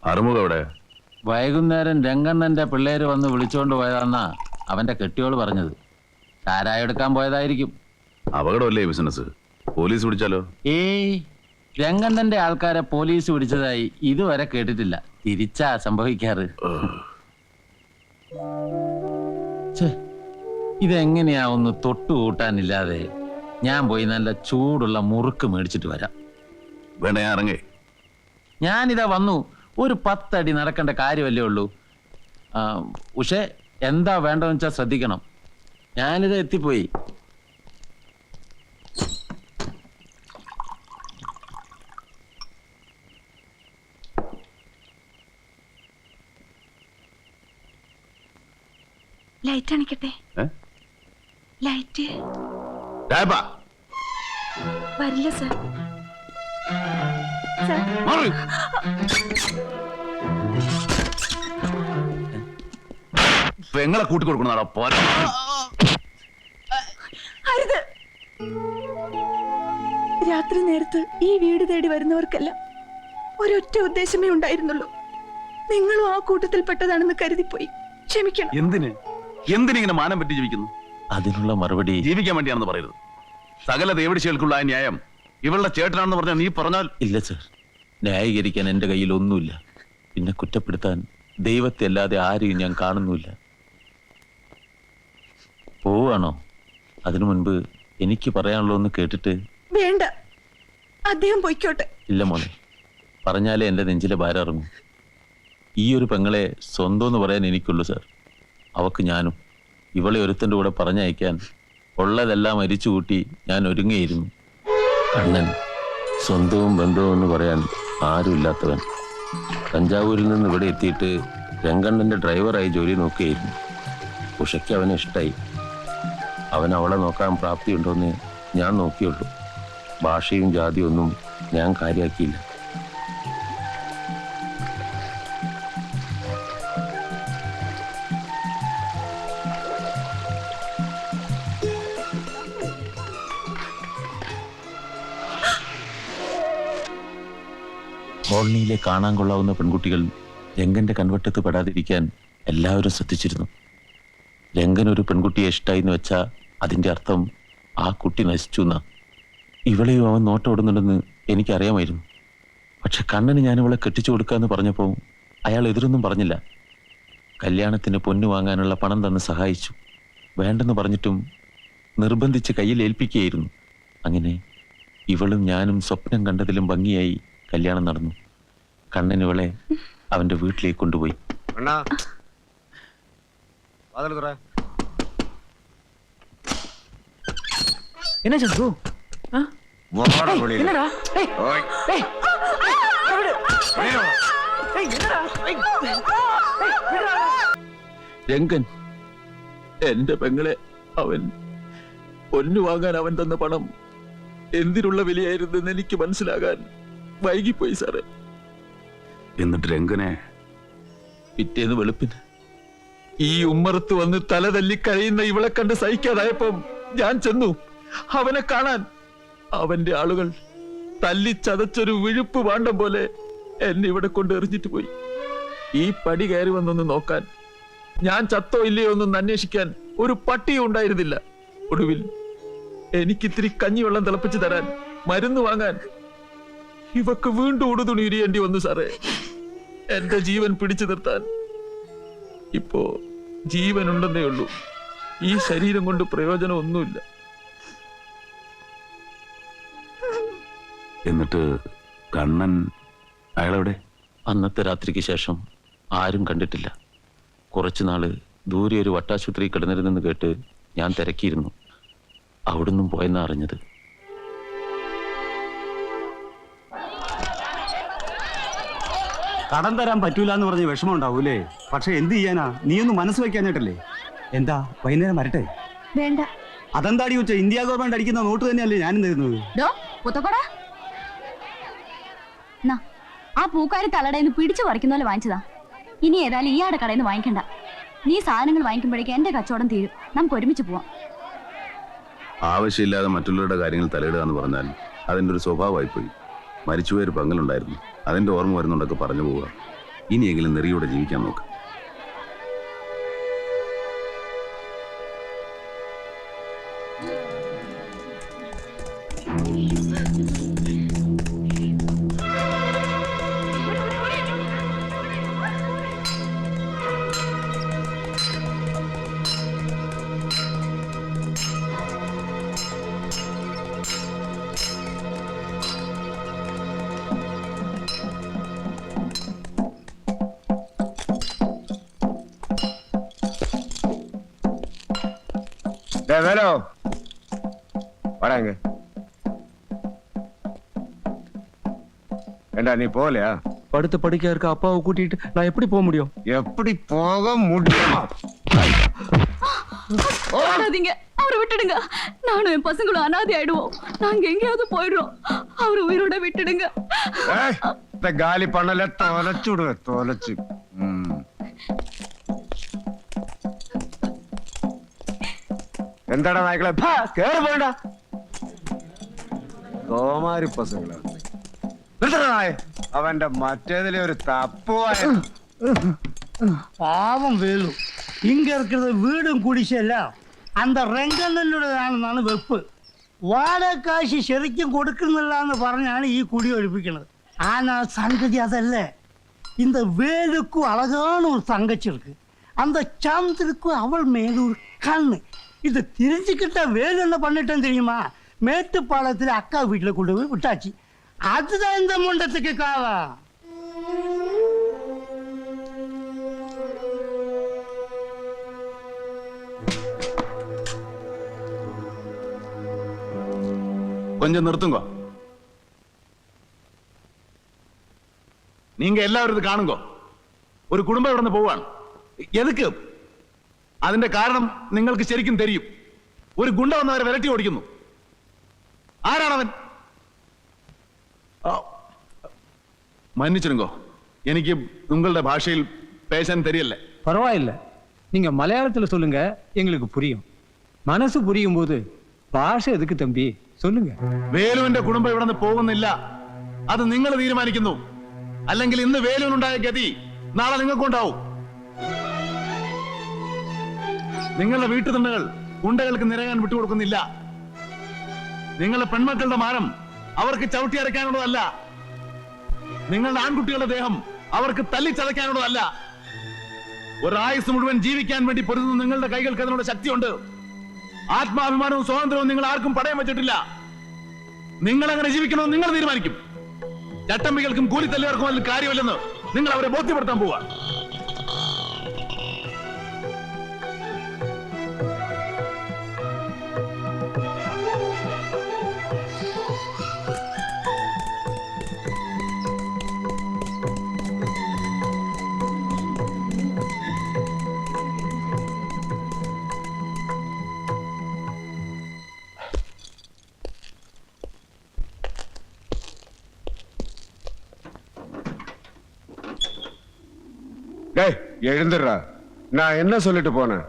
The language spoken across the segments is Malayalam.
അറുമുഖ എവിടെ? വൈകുന്നേരം രംഗണ്ണന്റെ പിള്ളേര് വന്ന് വിളിച്ചോണ്ട് പോയതാന്നാ അവന്റെ കെട്ടിയോള് പറഞ്ഞത്. ചാരായം എടുക്കാൻ പോയതായിരിക്കും. അപകടമല്ലേ ബിസിനസ്? പോലീസ് പിടിച്ചാലോ? ഏയ്, രംഗണ്ണന്റെ ആൾക്കാരെ പോലീസ് പിടിച്ചതായി ഇതുവരെ കേട്ടിട്ടില്ല. തിരിച്ചാ സംഭവിക്കാറ്. ഇതെങ്ങനെയാ ഒന്ന് തൊട്ടുകൂട്ടാനില്ലാതെ? ഞാൻ പോയി നല്ല ചൂടുള്ള മുറുക്ക് മേടിച്ചിട്ട് വരാം. വേണ്ട, ഞാൻ ഇറങ്ങേ. ഞാനിതാ വന്നു. ഒരു 10 അടി നടക്കേണ്ട കാര്യമല്ലേ ഉള്ളൂ. പക്ഷേ എന്താ വേണ്ടതെന്ന് വെച്ചാൽ ശ്രദ്ധിക്കണം. ഞാനിത് എത്തിപ്പോയി. ലൈറ്റ് അണിക്കട്ടെ? ലൈറ്റ് വരില്ല സർ. പെങ്ങളെ കൂട്ടിക്കൊടുക്കണം. രാത്രി നേരത്ത് ഈ വീട് തേടി വരുന്നവർക്കെല്ലാം ഒരൊറ്റ ഉദ്ദേശമേ ഉണ്ടായിരുന്നുള്ളൂ. നിങ്ങളും ആ കൂട്ടത്തിൽപ്പെട്ടതാണെന്ന് കരുതിപ്പോയി. ക്ഷമിക്കണം. എന്തിനിങ്ങനെ മാനം പറ്റി ജീവിക്കുന്നു? അതിനുള്ള മറുപടി ജീവിക്കാൻ വേണ്ടിയാണെന്ന് പറയരുത്. സകല ദേവടിശകൾക്കുള്ള ആ ന്യായം ഇവളുടെ ചേട്ടനാണെന്ന് പറഞ്ഞാൽ നീ പറഞ്ഞാൽ? ഇല്ല സർ, ന്യായീകരിക്കാൻ എന്റെ കയ്യിൽ ഒന്നുമില്ല. പിന്നെ കുറ്റപ്പെടുത്താൻ ദൈവത്തെ അല്ലാതെ ആരെയും ഞാൻ കാണുന്നുമില്ല. പോവാണോ? അതിനു മുൻപ് എനിക്ക് പറയാനുള്ളൂ ഒന്ന് കേട്ടിട്ട്. വേണ്ട, അദ്ദേഹം പൊയ്ക്കോട്ടെ. ഇല്ല മോനെ, പറഞ്ഞാലേ എന്റെ നെഞ്ചിലെ ഭാരം ഇറങ്ങും. ഈ ഒരു പെങ്ങളെ സ്വന്തം എന്ന് പറയാൻ എനിക്കുള്ളൂ സാർ. അവക്ക് ഞാനും. ഇവളെ ഒരുത്തൻ്റെ കൂടെ പറഞ്ഞയക്കാൻ ഉള്ളതെല്ലാം അരിച്ചു കൂട്ടി ഞാൻ ഒരുങ്ങിയിരുന്നു. കണ്ണൻ സ്വന്തവും ബന്ധവും എന്ന് പറയാൻ ആരുമില്ലാത്തവൻ. തഞ്ചാവൂരിൽ നിന്ന് ഇവിടെ എത്തിയിട്ട് രംഗണ്ണന്റെ ഡ്രൈവറായി ജോലി നോക്കിയായിരുന്നു. ഉഷയ്ക്ക് അവനെ ഇഷ്ടമായി. അവൻ അവളെ നോക്കാൻ പ്രാപ്തിയുണ്ടോയെന്ന് ഞാൻ നോക്കിയുള്ളൂ. ഭാഷയും ജാതിയും ഒന്നും ഞാൻ കാര്യമാക്കിയില്ല. കോളനിയിലെ കാണാൻ കൊള്ളാവുന്ന പെൺകുട്ടികൾ രംഗന്റെ കൺവട്ടത്ത് പെടാതിരിക്കാൻ എല്ലാവരും ശ്രദ്ധിച്ചിരുന്നു. രംഗൻ ഒരു പെൺകുട്ടിയെ ഇഷ്ടായി എന്ന് വെച്ചാൽ അതിന്റെ അർത്ഥം ആ കുട്ടി നശിച്ചു എന്നാ. ഇവളെയും അവൻ നോട്ടോടുന്നുണ്ടെന്ന് എനിക്കറിയാമായിരുന്നു. പക്ഷെ കണ്ണന് ഞാനിവളെ കെട്ടിച്ചു കൊടുക്കാന്ന് പറഞ്ഞപ്പോൾ അയാൾ എതിരൊന്നും പറഞ്ഞില്ല. കല്യാണത്തിന് പൊന്നു വാങ്ങാനുള്ള പണം തന്ന് സഹായിച്ചു. വേണ്ടെന്ന് പറഞ്ഞിട്ടും നിർബന്ധിച്ച് കയ്യിൽ ഏൽപ്പിക്കുകയായിരുന്നു. അങ്ങനെ ഇവളും ഞാനും സ്വപ്നം കണ്ടതിലും ഭംഗിയായി കല്യാണം നടന്നു. കണ്ണൻ ഇവളെ അവന്റെ വീട്ടിലേക്ക് കൊണ്ടുപോയി. என்ன சந்து என்னடா രംഗൻ എന്റെ പെങ്ങളെ അവൻ പൊന്നു വാങ്ങാൻ അവൻ തന്ന പണം എന്തിനുള്ള വിലയായിരുന്നെന്ന് എനിക്ക് മനസ്സിലാകാൻ വൈകിപ്പോയി സാറേ. എന്നിട്ട് രംഗനെ പിറ്റേന്ന് വെളുപ്പിന് ഈ ഉമ്മറത്ത് വന്ന് തല തല്ലി കഴിയുന്ന ഇവളെ കണ്ട് സഹിക്കാതായപ്പം ഞാൻ ചെന്നു അവനെ കാണാൻ. അവന്റെ ആളുകൾ തല്ലി ചതച്ചൊരു വിഴുപ്പ് പാണ്ടം പോലെ എന്നെ ഇവിടെ കൊണ്ട് എറിഞ്ഞിട്ട് പോയി. ഈ പടി കയറി വന്നൊന്ന് നോക്കാൻ, ഞാൻ ചത്തോ ഇല്ലയോ ഒന്നും അന്വേഷിക്കാൻ ഒരു പട്ടിയും ഉണ്ടായിരുന്നില്ല. ഒടുവിൽ എനിക്കിത്തിരി കഞ്ഞിവെള്ളം തിളപ്പിച്ചു തരാൻ, മരുന്ന് വാങ്ങാൻ ഇവക്ക് വീണ്ടും ഉടുതുണി ഉരിയേണ്ടി വന്നു സാറേ. എന്റെ ജീവൻ പിടിച്ചു നിർത്താൻ ഇപ്പോ ജീവൻ ഉണ്ടെന്നേ ഉള്ളൂ. ഈ ശരീരം കൊണ്ട് പ്രയോജനം ഒന്നുമില്ല. എന്നിട്ട് കണ്ണൻ അയാളെവിടെ? അന്നത്തെ രാത്രിക്ക് ശേഷം ആരും കണ്ടിട്ടില്ല. കുറച്ചുനാള് ദൂരെ ഒരു വട്ടാശുപത്രി കിടന്നിരുന്നെന്ന് കേട്ട് ഞാൻ തിരക്കിയിരുന്നു. അവിടുന്നും പോയെന്നാ അറിഞ്ഞത്. കടം തരാൻ പറ്റൂല എന്ന് പറഞ്ഞ് വിഷമം ഉണ്ടാവൂലേ? പക്ഷെ എന്ത് ചെയ്യാനാ, നീയൊന്നും മനസ്സ് വെക്കാഞ്ഞിട്ടല്ലേ? എന്താ വൈകുന്നേരം വരട്ടെ? വേണ്ട. അതെന്താടി വെച്ച ഇന്ത്യ ഗവൺമെന്റ് അടിക്കുന്ന നോട്ട് തന്നെയല്ലേ ഞാനും തരുന്നത്? ആ പൂക്കാരി തലടയിന്ന് പിടിച്ചു പറിക്കുന്ന പോലെ വാങ്ങിച്ചതാ. ഇനി ഏതായാലും ഇയാളുടെ കടയിൽ നിന്ന് വാങ്ങിക്കണ്ട. നീ സാധനങ്ങൾ വാങ്ങിക്കുമ്പോഴേക്കും എന്റെ കച്ചവടം തീരും. നമുക്ക് ഒരുമിച്ച് പോവാം. ആവശ്യമില്ലാതെ മറ്റുള്ളവരുടെ കാര്യങ്ങൾ തലയിടുക എന്ന് പറഞ്ഞാൽ അതിൻ്റെ ഒരു സ്വഭാവമായിപ്പോയി. മരിച്ചുപോയൊരു പങ്കലുണ്ടായിരുന്നു, അതിൻ്റെ ഓർമ്മ വരുന്നുണ്ടൊക്കെ പറഞ്ഞു പോവുക. ഇനിയെങ്കിലും നെറിയോടെ ജീവിക്കാൻ നോക്ക്. வேலோ வராங்க. ஏண்டா நீ போகலையா? படுத்து படுக்கையா இருக்க அப்பாவை கூட்டிட்டு நான் எப்படி போக முடியும்? எப்படி போக முடியும்? ஓடாதீங்க, அவரை விட்டுடுங்க. நானும் என் பசங்களும் அனாதை ஆயிடுவோம். நாங்க எங்கேயாவது போயிடுறோம். அவரை உயிரோட விட்டுடுங்க. இந்த காலி பண்ணல தொலைச்சு விடுவேன், தொலைச்சு. എന്താടാ നായ്ക്കളെ കേറി പോയടാ, കോമാരി പസങ്ങളാ. നായ അവന്റെ മറ്റേതിലെ ഒരു തപ്പുവായ. பாவம் வேலு, இங்க இருக்கிறது வீடும் குடிசையெல்லாம் அந்த രംഗണ്ണനുടേതാണെന്നാണ് വെപ്പ്. വാടക കാശ് ശരിക്കും കൊടുക്കുന്നില്ലാന്ന് പറഞ്ഞാണ് ഈ കുടി ഒഴിപ്പിക്കുന്നത്. ஆனா சங்கதி அதல்ல. இந்த வேலுக்கும் அழகான ஒரு தங்கச்சி இருக்கு. அந்த சந்திரக்கும் அவள் மேல ஒரு கண்ணு. இது தெரிஞ்சுக்கிட்ட வேலு என்ன பண்ணிட்டேன்னு தெரியுமா? மேட்டுப்பாளையத்தில் அக்கா வீட்டில் கொண்டு போய் விட்டாச்சு. அதுதான் இந்த முண்டத்துக்கு காவா. கொஞ்சம் நிறுத்துங்க. நீங்க எல்லாரும் இது காணுங்க. ஒரு குடும்பம் இവിടുന്ന് പോവാണ്. എതുക്ക്? അതിന്റെ കാരണം നിങ്ങൾക്ക് ശരിക്കും தெரியும். ഒരു ഗുണ്ട വന്നവരെ വിരട്ടി ഓടിക്കുന്നു. ആരാണവൻ? மன்னிச்சிருங்கோ, எனக்கு உங்களுடைய பாஷையில் பேச தெரியல. பரவாயில்ல, நீங்க மலையாளத்துல சொல்லுங்க, எங்களுக்கு புரியும். മനസ്സ് புரியும் போது ഭാഷ എതുക്ക് തമ്പി, சொல்லுங்க. വേലുവിന്റെ കുടുംബം ഇവിടുന്ന് പോകുന്നില്ല. അത് നിങ്ങൾ തീരുമാനിക്കുന്നു. അല്ലെങ്കിൽ ഇന്ന് വേലുവിനുണ്ടായ ഗതി നാളെ നിങ്ങൾക്കുണ്ടാവും. നിങ്ങളുടെ വീട്ടുതണ്ണുകൾ ഗുണ്ടകൾക്ക് നിരകാൻ വിട്ടുകൊടുക്കുന്നില്ല. നിങ്ങളുടെ പെൺമക്കളുടെ മാനം അവർക്ക് ചവിട്ടി അരയ്ക്കാനുള്ളതല്ല. നിങ്ങളുടെ ആൺകുട്ടികളുടെ ദേഹം അവർക്ക് തല്ലിച്ചതയ്ക്കാനുള്ളതല്ല. ഒരായുസ് മുഴുവൻ ജീവിക്കാൻ വേണ്ടി പൊരുതുന്ന നിങ്ങളുടെ കൈകൾക്ക് അതിനുള്ള ശക്തിയുണ്ട്. ആത്മാഭിമാനവും സ്വാതന്ത്ര്യവും നിങ്ങൾ ആർക്കും പടയം വെച്ചിട്ടില്ല. നിങ്ങൾ അങ്ങനെ ജീവിക്കണമെന്ന് നിങ്ങൾ തീരുമാനിക്കും. ചട്ടമ്പികൾക്കും കൂലിത്തല്ലുകാർക്കും അതിൽ കാര്യമില്ലെന്ന് നിങ്ങൾ അവരെ ബോധ്യപ്പെടുത്താൻ പോവുക. டேய் எழுந்துடுறா, நான் என்ன சொல்லிட்டு போனேன்?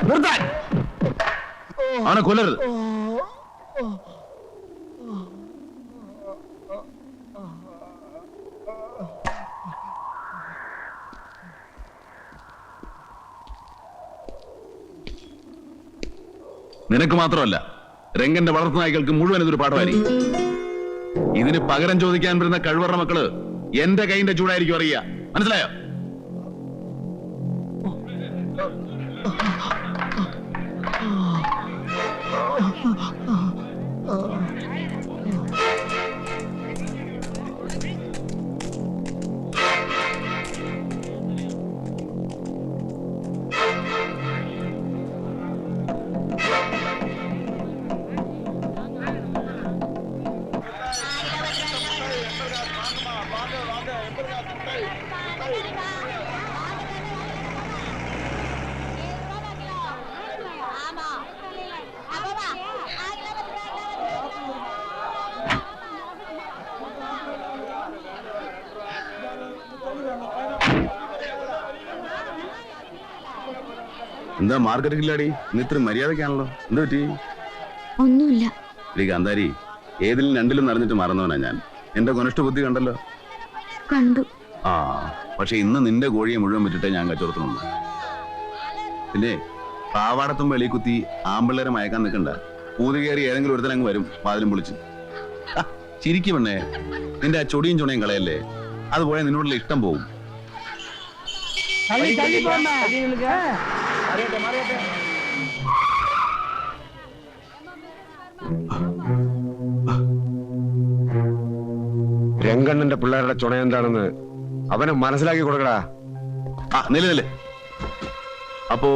നിർത്താൻ. അവനെ കൊല്ലരുത്. നിനക്ക് മാത്രമല്ല, രംഗന്റെ വളർത്തു നായ്ക്കൾക്ക് മുഴുവൻ ഇതൊരു പാഠമായിരിക്കും. ഇതിന് പകരം ചോദിക്കാൻ വരുന്ന കഴിവറ മക്കള് എന്റെ കൈന്റെ ചൂടായിരിക്കും അറിയുക. മനസ്സിലായോ? എന്താ മാർക്കറ്റില്ലാടി? ഇന്ന് ഇത്ര മര്യാദക്കാണല്ലോ. എന്താ പറ്റി? ഒന്നുമില്ല. കാന്താരി, ഏതിലും രണ്ടിലും നിറഞ്ഞിട്ട് മറന്നവനാ ഞാൻ. എന്റെ കൊനിഷ്ഠ ബുദ്ധി കണ്ടല്ലോ. കണ്ടു. ആ, പക്ഷെ ഇന്ന് നിന്റെ കോഴിയെ മുഴുവൻ വിട്ടിട്ടേ ഞാൻ കച്ചവടത്തിനുണ്ട്. പിന്നെ പാവാടത്തും വെളി കുത്തി ആമ്പിള്ളേരെ മയക്കാൻ നിൽക്കണ്ട. പൂതി കയറി ഏതെങ്കിലും ഒരുത്തനങ്ങ് വരും വാതിലും പൊളിച്ച്. ചിരിക്കു പെണ്ണേ, നിന്റെ ആ ചൊടിയും ചുണയും കളയല്ലേ. അത് പോയാൽ നിന്നോടുള്ള ഇഷ്ടം പോകും. രംഗണ്ണന്റെ പിള്ളേരുടെ ചുണ എന്താണെന്ന് അവനെ മനസ്സിലാക്കി കൊടുക്കടാ. ആ, നിലനില്ലേ. അപ്പോ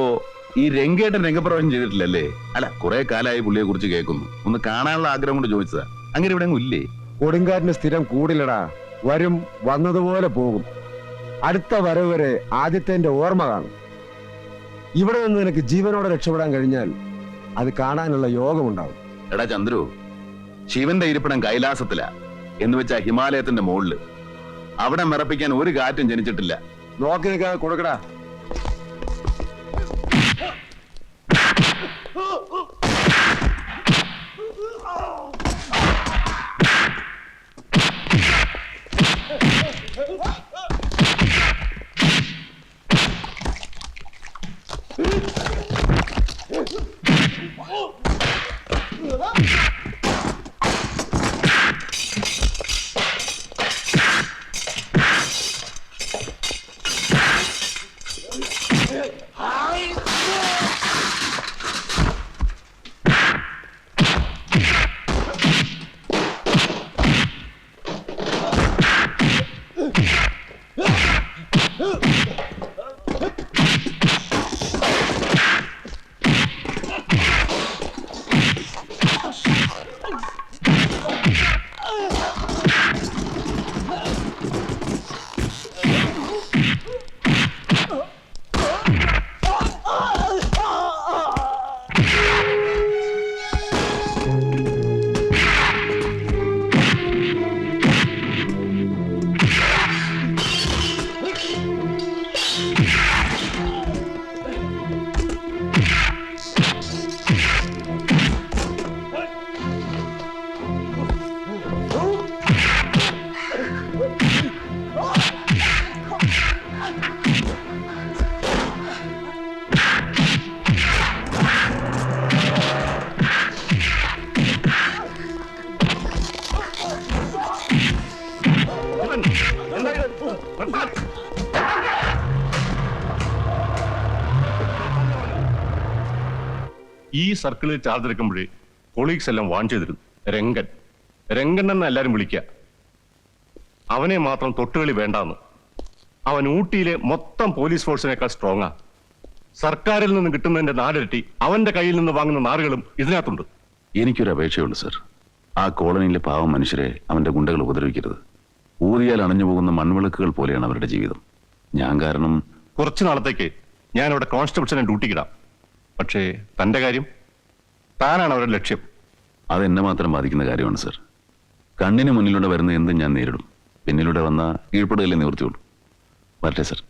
ഈ രംഗേട്ടൻ രംഗപ്രവേശം ചെയ്തിട്ടില്ലല്ലേ? അല്ല, കുറെ കാലമായി പുള്ളിയെ കുറിച്ച് കേൾക്കുന്നു. ഒന്ന് കാണാനുള്ള ആഗ്രഹം കൊണ്ട് ചോദിച്ചതാ. അങ്ങനെ ഇവിടെ അങ്ങ് ഇല്ലേ? കൊടുങ്കാറ്റിന് സ്ഥിരം കൂടില്ലടാ. വരും, വന്നതുപോലെ പോകും. അടുത്ത വരവ് വരെ ആദ്യത്തെ ഓർമ്മ കാണും. ഇവിടെ നിന്ന് നിനക്ക് ജീവനോടെ രക്ഷപ്പെടാൻ കഴിഞ്ഞാൽ അത് കാണാനുള്ള യോഗമുണ്ടാവും. എടാ ചന്ദ്രു, ശിവന്റെ ഇരിപ്പിടം കൈലാസത്തിലാ, എന്ന് വെച്ചാ ഹിമാലയത്തിന്റെ മുകളില്. അവിടെ മിറപ്പിക്കാൻ ഒരു കാറ്റും ജനിച്ചിട്ടില്ല. നോക്കി നിൽക്കാതെ കൊടുക്കടാ. ഈ സർക്കിളിൽ ചാർജ് എടുക്കുമ്പോഴേ കൊളീഗ്സ് എല്ലാം വാൺ ചെയ്തിരുന്നു. രംഗൻ എന്ന് എല്ലാരും വിളിക്കുക. അവനെ മാത്രം തൊട്ടുകളി വേണ്ടാന്ന്. അവൻ ഊട്ടിയിലെ മൊത്തം പോലീസ് ഫോഴ്സിനേക്കാൾ സ്ട്രോങ്ങാ. സർക്കാരിൽ നിന്ന് കിട്ടുന്നതിന്റെ 4 ഇരട്ടി അവന്റെ കയ്യിൽ നിന്ന് വാങ്ങുന്ന നാറുകളും ഇതിനകത്തുണ്ട്. എനിക്കൊരു അപേക്ഷയുണ്ട് സർ. ആ കോളനിയിലെ പാവം മനുഷ്യരെ അവന്റെ ഗുണ്ടകൾ ഉപദ്രവിക്കരുത്. ഊതിയാൽ അണഞ്ഞു പോകുന്ന മൺവിളക്കുകൾ പോലെയാണ് അവരുടെ ജീവിതം. ഞാൻ കാരണം കുറച്ചു നാളത്തേക്ക് ഞാൻ അവിടെ കോൺസ്റ്റബിൾസിനെ ഡ്യൂട്ടിക്കിടാം. പക്ഷേ തന്റെ കാര്യം, താനാണ് അവരുടെ ലക്ഷ്യം. അതെന്നെ മാത്രം ബാധിക്കുന്ന കാര്യമാണ് സർ. കണ്ണിന് മുന്നിലൂടെ വരുന്ന എന്തും ഞാൻ നേരിടും. പിന്നിലൂടെ വന്ന കീഴ്പ്പെടുകയല്ലേ നിവൃത്തിയുള്ളൂ. വരട്ടെ സർ.